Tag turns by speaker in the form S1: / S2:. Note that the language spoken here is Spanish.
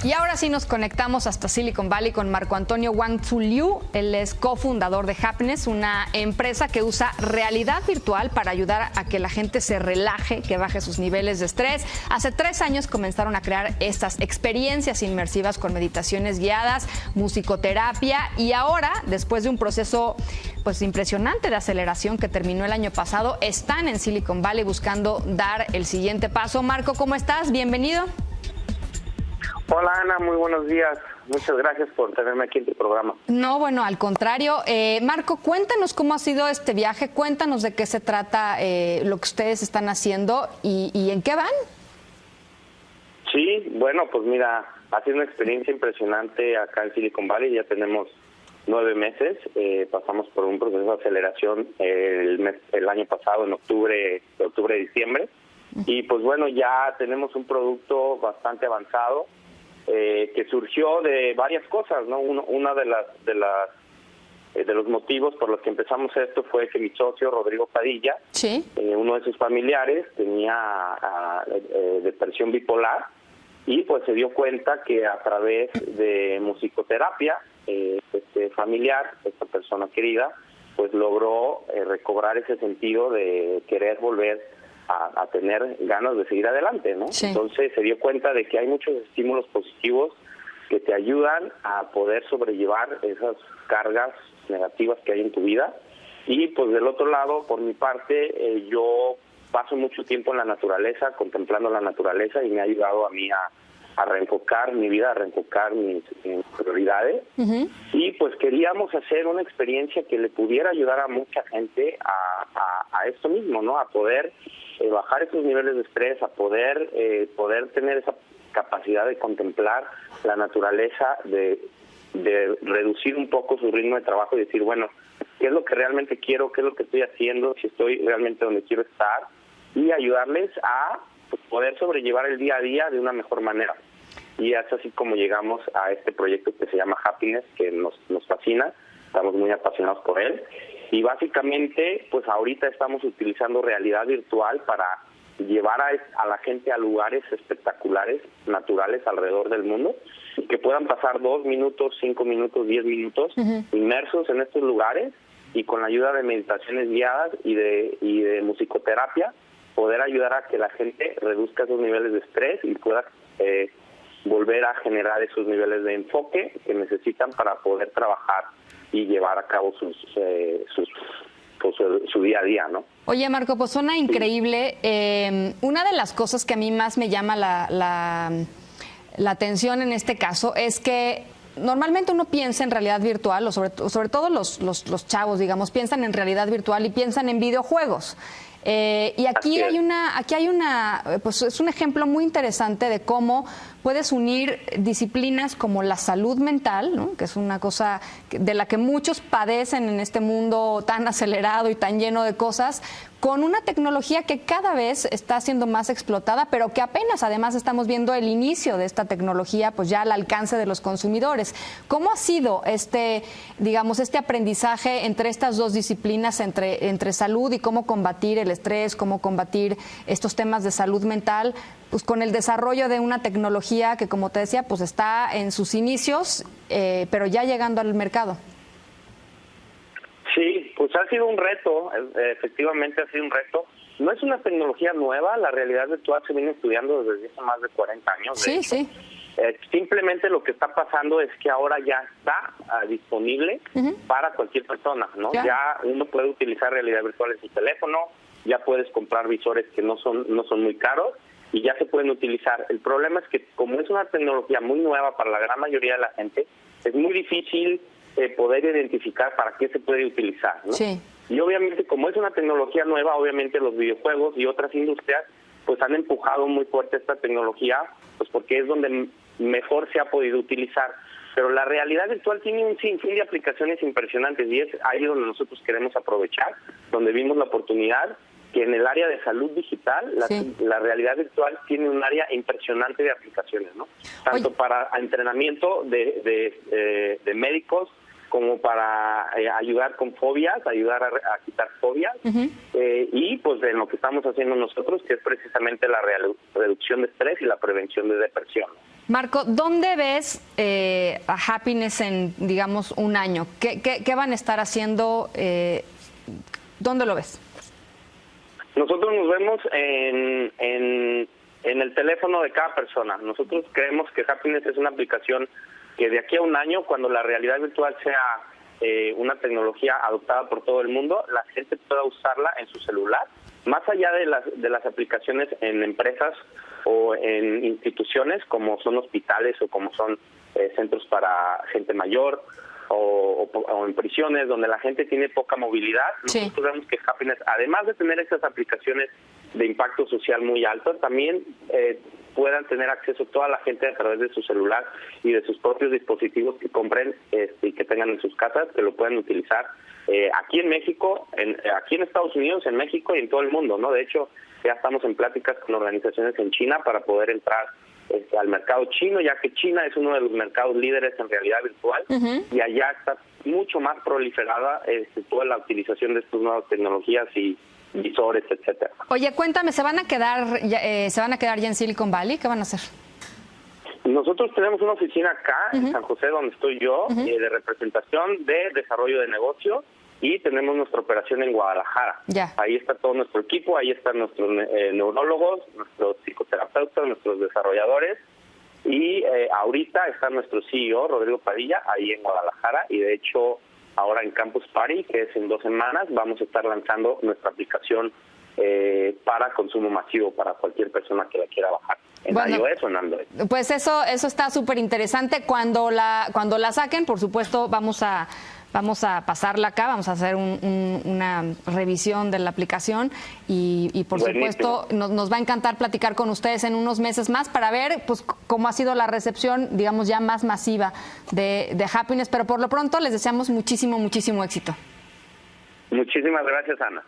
S1: Y ahora sí nos conectamos hasta Silicon Valley con Marco Antonio Wang Tzu Liu. Él es cofundador de Happiness, una empresa que usa realidad virtual para ayudar a que la gente se relaje, que baje sus niveles de estrés. Hace 3 años comenzaron a crear estas experiencias inmersivas con meditaciones guiadas, musicoterapia, y ahora, después de un proceso pues impresionante de aceleración que terminó el año pasado, están en Silicon Valley buscando dar el siguiente paso. Marco, ¿cómo estás? Bienvenido.
S2: Hola Ana, muy buenos días. Muchas gracias por tenerme aquí en tu programa.
S1: No, bueno, al contrario. Marco, cuéntanos cómo ha sido este viaje, cuéntanos de qué se trata lo que ustedes están haciendo y en qué van.
S2: Sí, bueno, pues mira, ha sido una experiencia impresionante acá en Silicon Valley. Ya tenemos 9 meses. Pasamos por un proceso de aceleración el año pasado, en octubre, diciembre. Y pues bueno, ya tenemos un producto bastante avanzado. Que surgió de varias cosas, ¿no? Una de los motivos por los que empezamos esto fue que mi socio Rodrigo Padilla,
S1: sí,
S2: uno de sus familiares tenía depresión bipolar y pues se dio cuenta que a través de musicoterapia familiar, esta persona querida, pues logró recobrar ese sentido de querer volver a tener ganas de seguir adelante, ¿no?
S1: Sí.
S2: Entonces se dio cuenta de que hay muchos estímulos positivos que te ayudan a poder sobrellevar esas cargas negativas que hay en tu vida. Y pues del otro lado, por mi parte, yo paso mucho tiempo en la naturaleza, contemplando la naturaleza, y me ha ayudado a mí a reenfocar mi vida, a reenfocar mis prioridades. Uh-huh. Y pues queríamos hacer una experiencia que le pudiera ayudar a mucha gente a esto mismo, ¿no? A poder bajar esos niveles de estrés, a poder tener esa capacidad de contemplar la naturaleza, de reducir un poco su ritmo de trabajo y decir, bueno, ¿qué es lo que realmente quiero? ¿Qué es lo que estoy haciendo? Si estoy realmente donde quiero estar, y ayudarles a poder sobrellevar el día a día de una mejor manera. Y es así como llegamos a este proyecto que se llama Happiness, que nos fascina, estamos muy apasionados por él. Y básicamente, pues ahorita estamos utilizando realidad virtual para llevar a la gente a lugares espectaculares, naturales alrededor del mundo, y que puedan pasar 2 minutos, 5 minutos, 10 minutos uh-huh. inmersos en estos lugares, y con la ayuda de meditaciones guiadas y de musicoterapia, poder ayudar a que la gente reduzca esos niveles de estrés y pueda volver a generar esos niveles de enfoque que necesitan para poder trabajar y llevar a cabo su día a día, ¿no?
S1: Oye, Marco, pues suena increíble. Una de las cosas que a mí más me llama la atención en este caso es que normalmente uno piensa en realidad virtual, o sobre todo los chavos, digamos, piensan en realidad virtual y piensan en videojuegos. Y aquí hay una, pues es un ejemplo muy interesante de cómo puedes unir disciplinas como la salud mental, ¿no? Que es una cosa de la que muchos padecen en este mundo tan acelerado y tan lleno de cosas, con una tecnología que cada vez está siendo más explotada, pero que apenas además estamos viendo el inicio de esta tecnología pues ya al alcance de los consumidores. ¿Cómo ha sido este aprendizaje entre estas dos disciplinas, entre salud y cómo combatir el estrés, cómo combatir estos temas de salud mental, pues con el desarrollo de una tecnología que, como te decía, pues está en sus inicios, pero ya llegando al mercado?
S2: Sí, pues ha sido un reto, efectivamente ha sido un reto. No es una tecnología nueva, la realidad virtual se viene estudiando desde hace más de 40 años.
S1: Sí, sí.
S2: Simplemente lo que está pasando es que ahora ya está disponible uh-huh. para cualquier persona, ¿no? Ya uno puede utilizar realidad virtual en su teléfono, ya puedes comprar visores que no son muy caros y ya se pueden utilizar. El problema es que como es una tecnología muy nueva para la gran mayoría de la gente, es muy difícil poder identificar para qué se puede utilizar, ¿no?
S1: Sí.
S2: Y obviamente, como es una tecnología nueva, obviamente los videojuegos y otras industrias pues han empujado muy fuerte esta tecnología, pues porque es donde mejor se ha podido utilizar. Pero la realidad virtual tiene un sinfín de aplicaciones impresionantes y es ahí donde nosotros queremos aprovechar, donde vimos la oportunidad que en el área de salud digital, la realidad virtual tiene un área impresionante de aplicaciones, ¿no? Tanto para entrenamiento de médicos como para ayudar con fobias, ayudar a quitar fobias, uh-huh. Y pues en lo que estamos haciendo nosotros, que es precisamente la reducción de estrés y la prevención de depresión.
S1: Marco, ¿dónde ves a Happiness en, digamos, un año? ¿Qué van a estar haciendo? ¿Dónde lo ves?
S2: Nosotros nos vemos en el teléfono de cada persona. Nosotros creemos que Happiness es una aplicación que de aquí a un año, cuando la realidad virtual sea una tecnología adoptada por todo el mundo, la gente pueda usarla en su celular, más allá de las aplicaciones en empresas o en instituciones como son hospitales o como son centros para gente mayor o en prisiones donde la gente tiene poca movilidad.
S1: Sí.
S2: Nosotros vemos que Happiness, además de tener estas aplicaciones de impacto social muy alto, también puedan tener acceso toda la gente a través de su celular y de sus propios dispositivos que compren y que tengan en sus casas, que lo puedan utilizar aquí en México, aquí en Estados Unidos, en México y en todo el mundo, ¿no? De hecho, ya estamos en pláticas con organizaciones en China para poder entrar al mercado chino, ya que China es uno de los mercados líderes en realidad virtual. Uh-huh. Y allá está mucho más proliferada toda la utilización de estas nuevas tecnologías y visores, etcétera.
S1: Oye, cuéntame, ¿se van a quedar ya en Silicon Valley? ¿Qué van a hacer?
S2: Nosotros tenemos una oficina acá, uh-huh, en San José, donde estoy yo, uh-huh, de representación de desarrollo de negocio, y tenemos nuestra operación en Guadalajara.
S1: Ya.
S2: Ahí está todo nuestro equipo, ahí están nuestros neurólogos, nuestros psicoterapeutas, nuestros desarrolladores, y ahorita está nuestro CEO, Rodrigo Padilla, ahí en Guadalajara, y de hecho ahora en Campus Party, que es en 2 semanas, vamos a estar lanzando nuestra aplicación para consumo masivo, para cualquier persona que la quiera bajar, en iOS o en Android.
S1: Pues eso está súper interesante. Cuando la saquen, por supuesto, vamos a pasarla acá, vamos a hacer una revisión de la aplicación y por supuesto nos va a encantar platicar con ustedes en unos meses más para ver pues cómo ha sido la recepción, digamos, ya más masiva de Happiness, pero por lo pronto les deseamos muchísimo éxito.
S2: Muchísimas gracias, Ana.